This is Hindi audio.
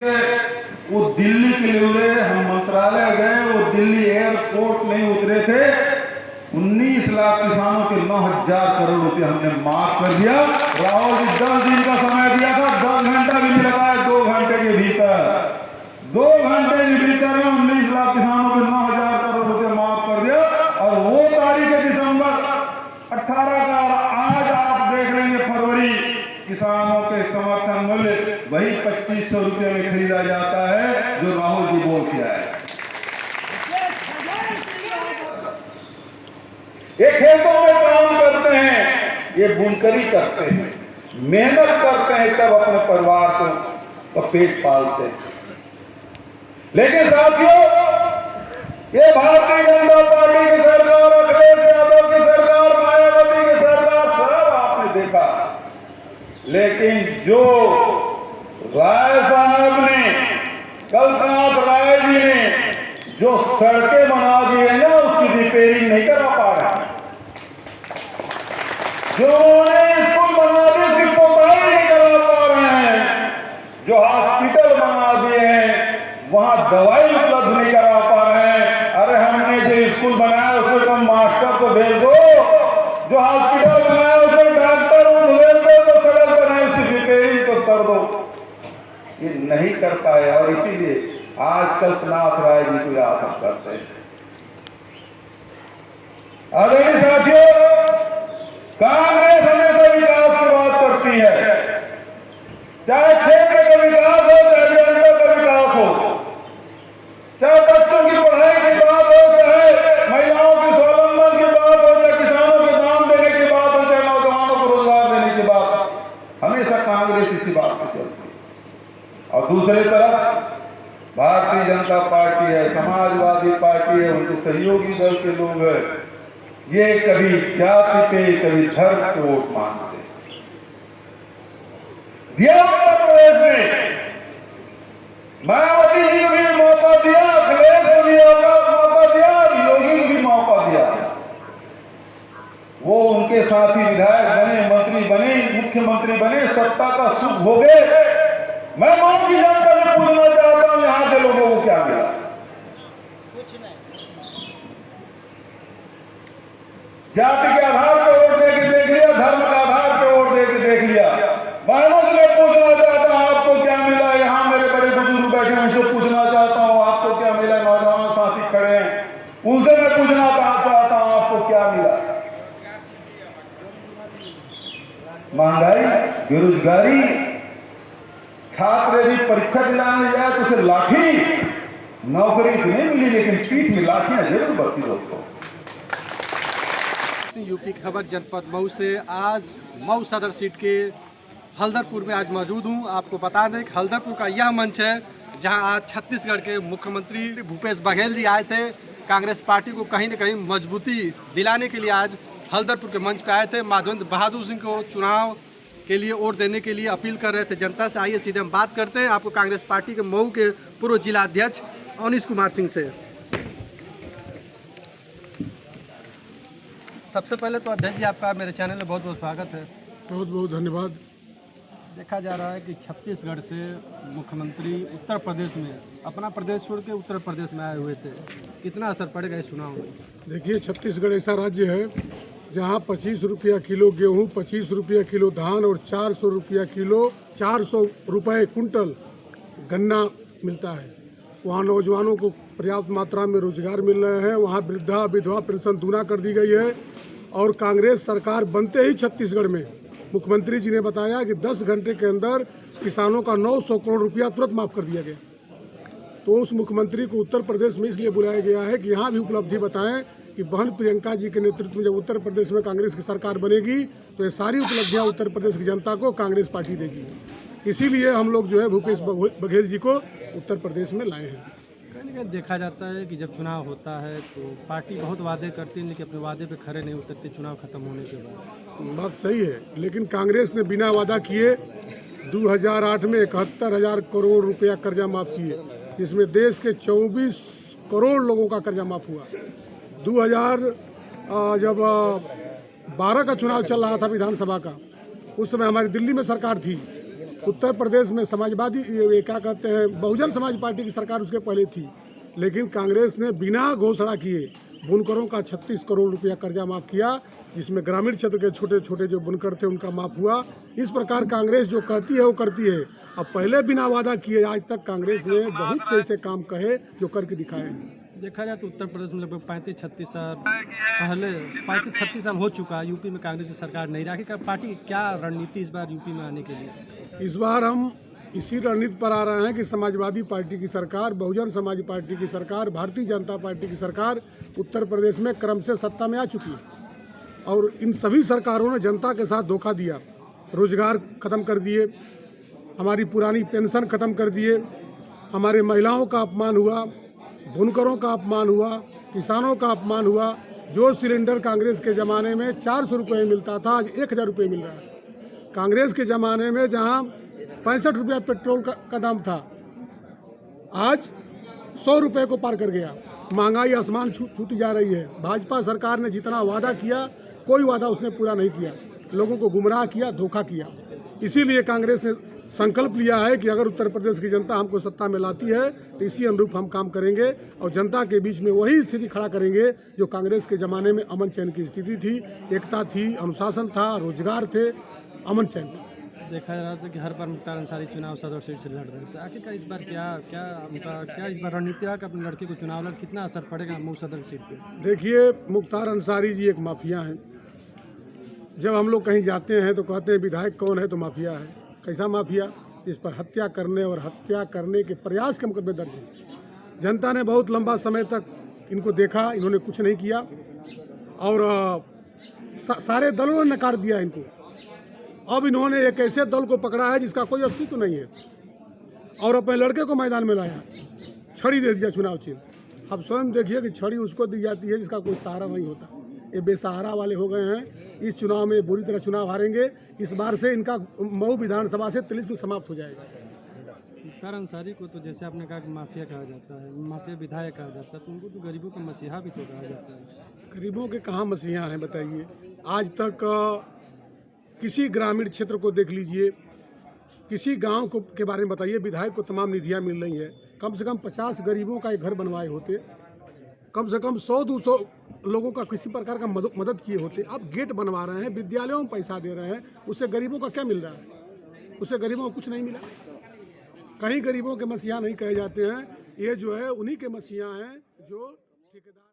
वो दिल्ली के लिए हम मंत्रालय गए, वो दिल्ली एयरपोर्ट नहीं उतरे थे। 19 लाख किसानों के 9,000 करोड़ रुपए हमने माफ कर दिया। राहुल जी 10 दिन का समय दिया था, 10 घंटा भी नहीं लगाया। 2 घंटे के भीतर 2 घंटे के भीतर में 19 लाख किसानों के 9,000 करोड़ रुपए माफ कर दिया। और वो तारीख है दिसंबर 18 का। आज आप देख लेंगे फरवरी, किसानों के समर्थन मूल्य वही 2500 रुपये में खरीदा जाता है जो राहुल जी बोल के आए। ये खेतों में काम करते हैं, ये बुनकरी करते हैं, मेहनत करते हैं, तब अपने परिवार को पेट पालते हैं। लेकिन साथियों, ये भारतीय जनता पार्टी की सरकार, अखिलेश यादव की सरकार, मायावती की सरकार, सब आपने देखा। लेकिन जो राय साहब ने, कल्पनाथ राय जी ने जो सड़कें बना दी है ना, उसकी रिपेयरिंग नहीं करा पा रहे हैं। जो उन्होंने स्कूल बना दी, उसकी पोताई नहीं करा पा रहे हैं। जो हॉस्पिटल बना दिए हैं, वहां दवाई उपलब्ध नहीं करा पा रहे हैं। अरे हमने जो स्कूल बनाया उसमें तुम मास्टर को भेज दो, जो हॉस्पिटल बनाया उसमें डॉक्टर भेज दो, तो सड़क बनाई उसकी रिपेयरिंग तो कर दो। ये नहीं कर पाए और इसीलिए आज कल्पनाथ राय जी को याद हम करते हैं। आदरणीय साथियों, कांग्रेस हमेशा विकास की बात करती है, चाहे क्षेत्र का विकास हो, चाहे जनता का विकास हो, चाहे बच्चों की पढ़ाई की बात हो, चाहे महिलाओं की स्वावलंबन की बात हो, चाहे किसानों के दाम देने की बात हो, चाहे नौजवानों को रोजगार देने की बात, हमेशा कांग्रेस इसी बात पर चलती है। और दूसरी तरफ भारतीय जनता पार्टी है, समाजवादी पार्टी है, उनके सहयोगी दल के लोग हैं, ये कभी जाति पे कभी धर्म को वोट मांगते दिया। उत्तर प्रदेश में मायावती जी को भी मौका दिया, अखिलेश को भी मौका दिया, योगी को भी मौका दिया। वो उनके साथी विधायक बने, मंत्री बने, मुख्यमंत्री बने, सत्ता का सुख भोगे। मैं मऊ की जनता से पूछना चाहता हूं, यहां के लोगों को क्या मिला? जाति के आधार पर वोट देके देख लिया, धर्म के आधार पर वोट देके देख लिया। बहनों से मैं पूछना चाहता हूं, आपको क्या मिला? यहां मेरे बड़े बुजुर्ग बैठे हैं, उनसे पूछना चाहता हूं, आपको क्या मिला? नौजवान साथी खड़े हैं, उनसे मैं पूछना चाहता हूं, आपको क्या मिला? महंगाई, बेरोजगारी, छात्र यदि परीक्षा दिलाने जाए तो उसे लाठी, नौकरी तो नहीं मिली, लेकिन पीठ में लाठियां जरूर बरती दोस्तों। यूपी की खबर जनपद मऊ से आज मऊ सदर सीट के हल्दरपुर में आज मौजूद हूं। आपको बता दें कि हल्दरपुर का यह मंच है जहां आज छत्तीसगढ़ के मुख्यमंत्री भूपेश बघेल जी आए थे। कांग्रेस पार्टी को कहीं न कहीं मजबूती दिलाने के लिए आज हल्दरपुर के मंच पे आए थे। माधवेंद्र बहादुर सिंह को चुनाव के लिए वोट देने के लिए अपील कर रहे थे जनता से। आइए सीधे हम बात करते हैं आपको कांग्रेस पार्टी के मऊ के पूर्व जिला अध्यक्ष अवनीश कुमार सिंह से। सबसे पहले तो अध्यक्ष जी आपका मेरे चैनल में बहुत बहुत स्वागत है। बहुत बहुत धन्यवाद। देखा जा रहा है कि छत्तीसगढ़ से मुख्यमंत्री उत्तर प्रदेश में, अपना प्रदेश छोड़ के उत्तर प्रदेश में आए हुए थे, कितना असर पड़ेगा इस चुनाव में? देखिए, छत्तीसगढ़ ऐसा राज्य है जहां 25 रुपया किलो गेहूं, 25 रुपया किलो धान और 400 रुपया किलो, 400 रुपये कुंटल गन्ना मिलता है। वहाँ नौजवानों को पर्याप्त मात्रा में रोजगार मिल रहे हैं। वहाँ वृद्धा विधवा पेंशन दूना कर दी गई है। और कांग्रेस सरकार बनते ही छत्तीसगढ़ में मुख्यमंत्री जी ने बताया कि 10 घंटे के अंदर किसानों का 900 करोड़ रुपया तुरंत माफ कर दिया गया। तो उस मुख्यमंत्री को उत्तर प्रदेश में इसलिए बुलाया गया है कि यहाँ भी उपलब्धि बताएं कि बहन प्रियंका जी के नेतृत्व में जब उत्तर प्रदेश में कांग्रेस की सरकार बनेगी तो ये सारी उपलब्धियाँ उत्तर प्रदेश की जनता को कांग्रेस पार्टी देगी। इसीलिए हम लोग जो है भूपेश बघेल जी को उत्तर प्रदेश में लाए हैं। कहीं देखा जाता है कि जब चुनाव होता है तो पार्टी बहुत वादे करती है, लेकिन अपने वादे पे खड़े नहीं उतरते चुनाव खत्म होने के बाद। बात सही है, लेकिन कांग्रेस ने बिना वादा किए 2008 में 71,000 करोड़ रुपया कर्जा माफ किए, जिसमें देश के 24 करोड़ लोगों का कर्जा माफ हुआ। 2012 का चुनाव चल रहा था विधानसभा का, उस समय हमारी दिल्ली में सरकार थी। उत्तर प्रदेश में समाजवादी ये क्या कहते हैं बहुजन समाज पार्टी की सरकार उसके पहले थी, लेकिन कांग्रेस ने बिना घोषणा किए बुनकरों का 36 करोड़ रुपया कर्जा माफ किया, जिसमें ग्रामीण क्षेत्र के छोटे छोटे जो बुनकर थे उनका माफ हुआ। इस प्रकार कांग्रेस जो कहती है वो करती है। अब पहले बिना वादा किए आज तक कांग्रेस ने बहुत से ऐसे काम कहे जो करके दिखाए हैं। देखा जाए तो उत्तर प्रदेश में लगभग 35-36 साल पहले 35-36 साल हो चुका है यूपी में कांग्रेस की सरकार नहीं रही। पार्टी की क्या रणनीति इस बार यूपी में आने के लिए? इस बार हम इसी रणनीति पर आ रहे हैं कि समाजवादी पार्टी की सरकार, बहुजन समाज पार्टी की सरकार, भारतीय जनता पार्टी की सरकार उत्तर प्रदेश में क्रम से सत्ता में आ चुकी है और इन सभी सरकारों ने जनता के साथ धोखा दिया। रोजगार खत्म कर दिए, हमारी पुरानी पेंशन खत्म कर दिए, हमारे महिलाओं का अपमान हुआ, बुनकरों का अपमान हुआ, किसानों का अपमान हुआ। जो सिलेंडर कांग्रेस के ज़माने में 400 रुपये मिलता था आज 1000 रुपये मिल रहा है। कांग्रेस के ज़माने में जहां 65 रुपया पेट्रोल का दाम था आज 100 रुपये को पार कर गया। महंगाई आसमान छूती जा रही है। भाजपा सरकार ने जितना वादा किया कोई वादा उसने पूरा नहीं किया, लोगों को गुमराह किया, धोखा किया। इसीलिए कांग्रेस ने संकल्प लिया है कि अगर उत्तर प्रदेश की जनता हमको सत्ता में लाती है तो इसी अनुरूप हम काम करेंगे और जनता के बीच में वही स्थिति खड़ा करेंगे जो कांग्रेस के ज़माने में अमन चैन की स्थिति थी, एकता थी, अनुशासन था, रोजगार थे, अमन चैन था। देखा जा रहा था कि हर बार मुख्तार अंसारी चुनाव सदर सीट से लड़ रहे थे। आखिरकार इस बार क्या इस बार रणनीति रहा कि अपने लड़के को चुनाव लड़ कितना असर पड़ेगा मऊ सदर सीट पे? देखिए, मुख्तार अंसारी जी एक माफिया हैं। जब हम लोग कहीं जाते हैं तो कहते हैं विधायक कौन है, तो माफिया है। कैसा माफिया? जिस पर हत्या करने और हत्या करने के प्रयास के मुकदमे दर्ज है। जनता ने बहुत लंबा समय तक इनको देखा, इन्होंने कुछ नहीं किया और सारे दलों ने नकार दिया इनको। अब इन्होंने एक ऐसे दल को पकड़ा है जिसका कोई अस्तित्व नहीं है और अपने लड़के को मैदान में लाया, छड़ी दे दिया चुनाव चिन्ह। अब स्वयं देखिए कि छड़ी उसको दी जाती है जिसका कोई सहारा नहीं होता। ये बेसहारा वाले हो गए हैं। इस चुनाव में बुरी तरह चुनाव हारेंगे। इस बार से इनका मऊ विधानसभा से तिलिस्म समाप्त हो जाएगा। मुख्तार अंसारी को तो जैसे आपने कहा कि माफिया कहा जाता है, माफिया विधायक कहा जाता है, तो उनको तो गरीबों का मसीहा भी तो कहा जाता है। गरीबों के कहाँ मसीहा हैं बताइए? आज तक किसी ग्रामीण क्षेत्र को देख लीजिए, किसी गांव को के बारे में बताइए, विधायक को तमाम निधियां मिल रही हैं। कम से कम 50 गरीबों का एक घर बनवाए होते, कम से कम 100-200 लोगों का किसी प्रकार का मदद किए होते। अब गेट बनवा रहे हैं, विद्यालयों में पैसा दे रहे हैं, उससे गरीबों का क्या मिल रहा है? उससे गरीबों को कुछ नहीं मिला। कहीं गरीबों के मसीहा नहीं कहे जाते हैं। ये जो है उन्हीं के मसीहा हैं जो ठेकेदार